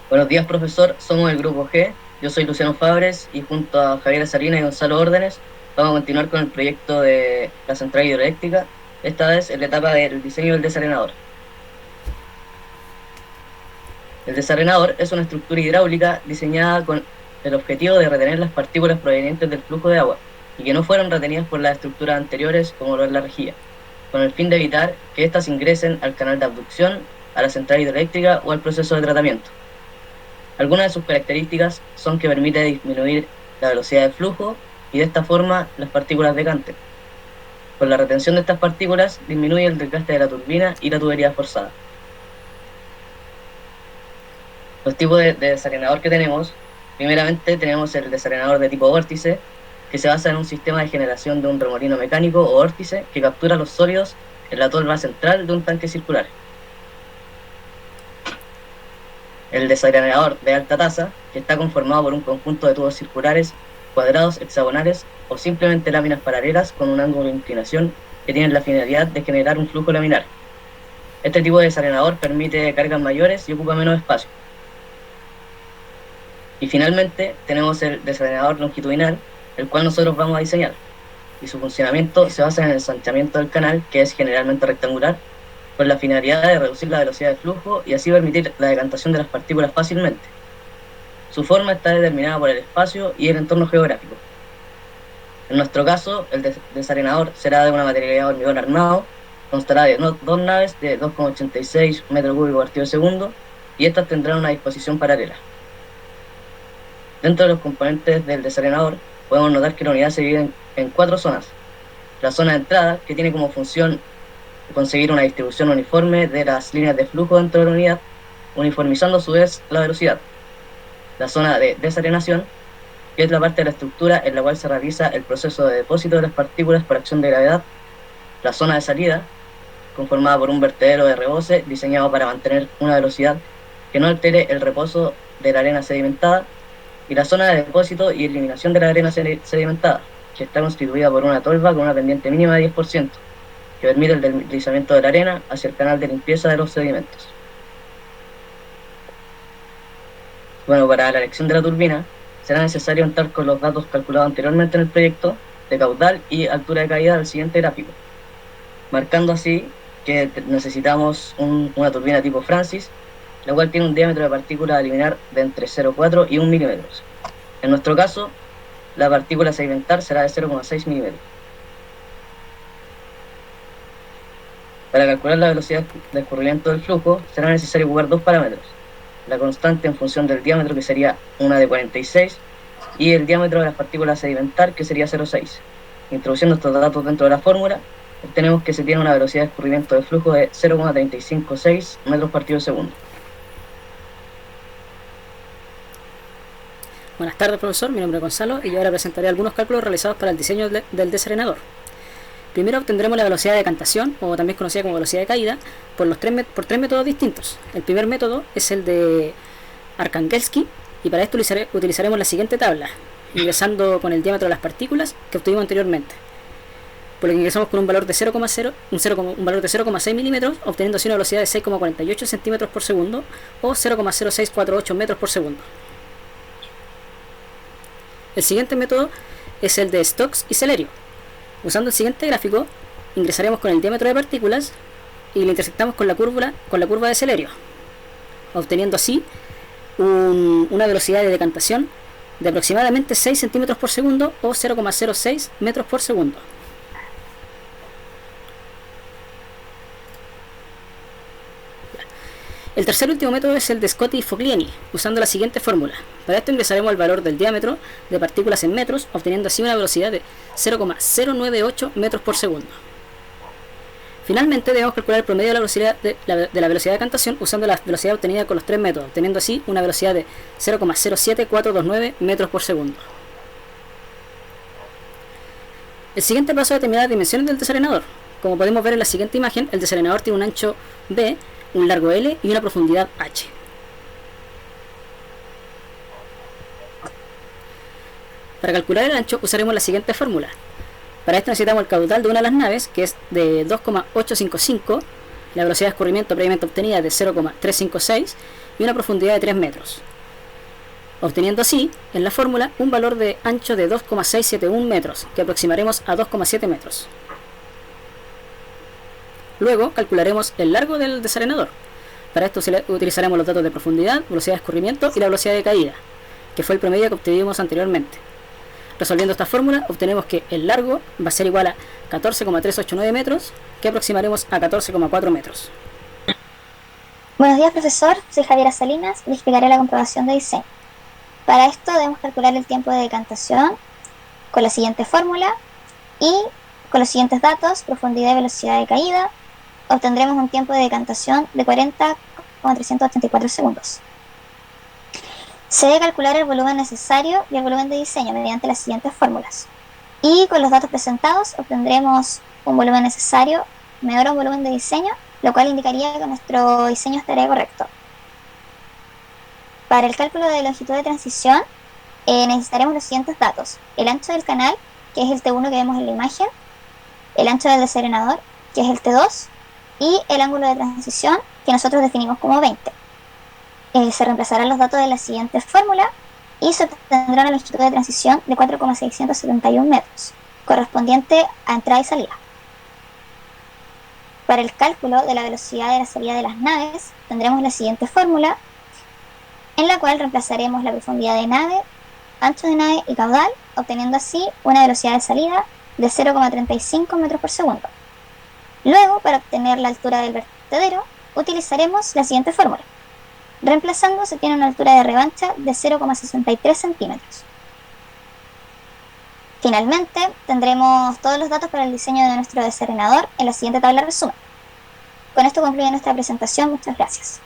Buenos días, profesor. Somos el Grupo G. Yo soy Luciano Fabres y junto a Javier Sarina y Gonzalo Órdenes vamos a continuar con el proyecto de la central hidroeléctrica, esta vez en la etapa del diseño del desarenador. El desarenador es una estructura hidráulica diseñada con el objetivo de retener las partículas provenientes del flujo de agua y que no fueron retenidas por las estructuras anteriores como lo es la rejilla, con el fin de evitar que éstas ingresen al canal de abducción, a la central hidroeléctrica o al proceso de tratamiento. Algunas de sus características son que permite disminuir la velocidad de flujo y de esta forma las partículas decanten. Con la retención de estas partículas disminuye el desgaste de la turbina y la tubería forzada. Los tipos de desarenador que tenemos, primeramente tenemos el desarenador de tipo vórtice, que se basa en un sistema de generación de un remolino mecánico o vórtice que captura los sólidos en la tolva central de un tanque circular. El desarenador de alta tasa, que está conformado por un conjunto de tubos circulares, cuadrados, hexagonales o simplemente láminas paralelas con un ángulo de inclinación que tienen la finalidad de generar un flujo laminar. Este tipo de desarenador permite cargas mayores y ocupa menos espacio. Y finalmente tenemos el desarenador longitudinal, el cual nosotros vamos a diseñar. Y su funcionamiento se basa en el ensanchamiento del canal, que es generalmente rectangular, con la finalidad de reducir la velocidad de flujo y así permitir la decantación de las partículas fácilmente. Su forma está determinada por el espacio y el entorno geográfico. En nuestro caso, el desarenador será de una materialidad de hormigón armado, constará de dos naves de 2,86 metros cúbicos partido segundo y estas tendrán una disposición paralela. Dentro de los componentes del desarenador, podemos notar que la unidad se divide en 4 zonas. La zona de entrada, que tiene como función conseguir una distribución uniforme de las líneas de flujo dentro de la unidad, uniformizando a su vez la velocidad. La zona de desarenación, que es la parte de la estructura en la cual se realiza el proceso de depósito de las partículas por acción de gravedad. La zona de salida, conformada por un vertedero de rebose diseñado para mantener una velocidad que no altere el reposo de la arena sedimentada. Y la zona de depósito y eliminación de la arena sedimentada, que está constituida por una tolva con una pendiente mínima de 10%, que permite el deslizamiento de la arena hacia el canal de limpieza de los sedimentos. Bueno, para la elección de la turbina, será necesario entrar con los datos calculados anteriormente en el proyecto de caudal y altura de caída del siguiente gráfico, marcando así que necesitamos una turbina tipo Francis, la cual tiene un diámetro de partícula a eliminar de entre 0,4 y 1 milímetros. En nuestro caso, la partícula a sedimentar será de 0,6 milímetros. Para calcular la velocidad de escurrimiento del flujo, será necesario ocupar dos parámetros: la constante en función del diámetro, que sería una de 46, y el diámetro de las partículas a sedimentar, que sería 0,6. Introduciendo estos datos dentro de la fórmula, obtenemos que se tiene una velocidad de escurrimiento de flujo de 0,356 metros partido segundo. Buenas tardes, profesor. Mi nombre es Gonzalo y yo ahora presentaré algunos cálculos realizados para el diseño del desarenador. Primero obtendremos la velocidad de decantación, o también conocida como velocidad de caída, por tres métodos distintos. El primer método es el de Arkangelsky, y para esto utilizaremos la siguiente tabla, ingresando con el diámetro de las partículas que obtuvimos anteriormente. Por lo que ingresamos con un valor de 0,6 milímetros, obteniendo así una velocidad de 6,48 centímetros por segundo o 0,0648 metros por segundo. El siguiente método es el de Stokes y Celerio. Usando el siguiente gráfico, ingresaremos con el diámetro de partículas y lo intersectamos con la curva de Celerio, obteniendo así una velocidad de decantación de aproximadamente 6 centímetros por segundo o 0,06 metros por segundo. El tercer y último método es el de Scotti y Foglieni, usando la siguiente fórmula. Para esto ingresaremos el valor del diámetro de partículas en metros, obteniendo así una velocidad de 0,098 metros por segundo. Finalmente debemos calcular el promedio de la velocidad de decantación usando la velocidad obtenida con los tres métodos, obteniendo así una velocidad de 0,07429 metros por segundo. El siguiente paso es determinar las dimensiones del desarenador. Como podemos ver en la siguiente imagen, el desarenador tiene un ancho B, un largo L y una profundidad H. Para calcular el ancho usaremos la siguiente fórmula. Para esto necesitamos el caudal de una de las naves, que es de 2,855, la velocidad de escurrimiento previamente obtenida de 0,356 y una profundidad de 3 metros, obteniendo así, en la fórmula, un valor de ancho de 2,671 metros, que aproximaremos a 2,7 metros. Luego calcularemos el largo del desarenador. Para esto utilizaremos los datos de profundidad, velocidad de escurrimiento y la velocidad de caída, que fue el promedio que obtuvimos anteriormente. Resolviendo esta fórmula, obtenemos que el largo va a ser igual a 14,389 metros, que aproximaremos a 14,4 metros. Buenos días, profesor. Soy Javiera Salinas y le explicaré la comprobación de diseño. Para esto debemos calcular el tiempo de decantación con la siguiente fórmula y con los siguientes datos, profundidad y velocidad de caída, obtendremos un tiempo de decantación de 40,384 segundos. Se debe calcular el volumen necesario y el volumen de diseño mediante las siguientes fórmulas. Y con los datos presentados obtendremos un volumen necesario menor a un volumen de diseño, lo cual indicaría que nuestro diseño estaría correcto. Para el cálculo de longitud de transición necesitaremos los siguientes datos: el ancho del canal, que es el T1 que vemos en la imagen, el ancho del desarenador, que es el T2, y el ángulo de transición, que nosotros definimos como 20. Se reemplazarán los datos de la siguiente fórmula y se obtendrá una longitud de transición de 4,671 metros, correspondiente a entrada y salida. Para el cálculo de la velocidad de la salida de las naves, tendremos la siguiente fórmula, en la cual reemplazaremos la profundidad de nave, ancho de nave y caudal, obteniendo así una velocidad de salida de 0,35 metros por segundo. Luego, para obtener la altura del vertedero, utilizaremos la siguiente fórmula. Reemplazando, se tiene una altura de revancha de 0,63 centímetros. Finalmente, tendremos todos los datos para el diseño de nuestro desarenador en la siguiente tabla resumen. Con esto concluye nuestra presentación. Muchas gracias.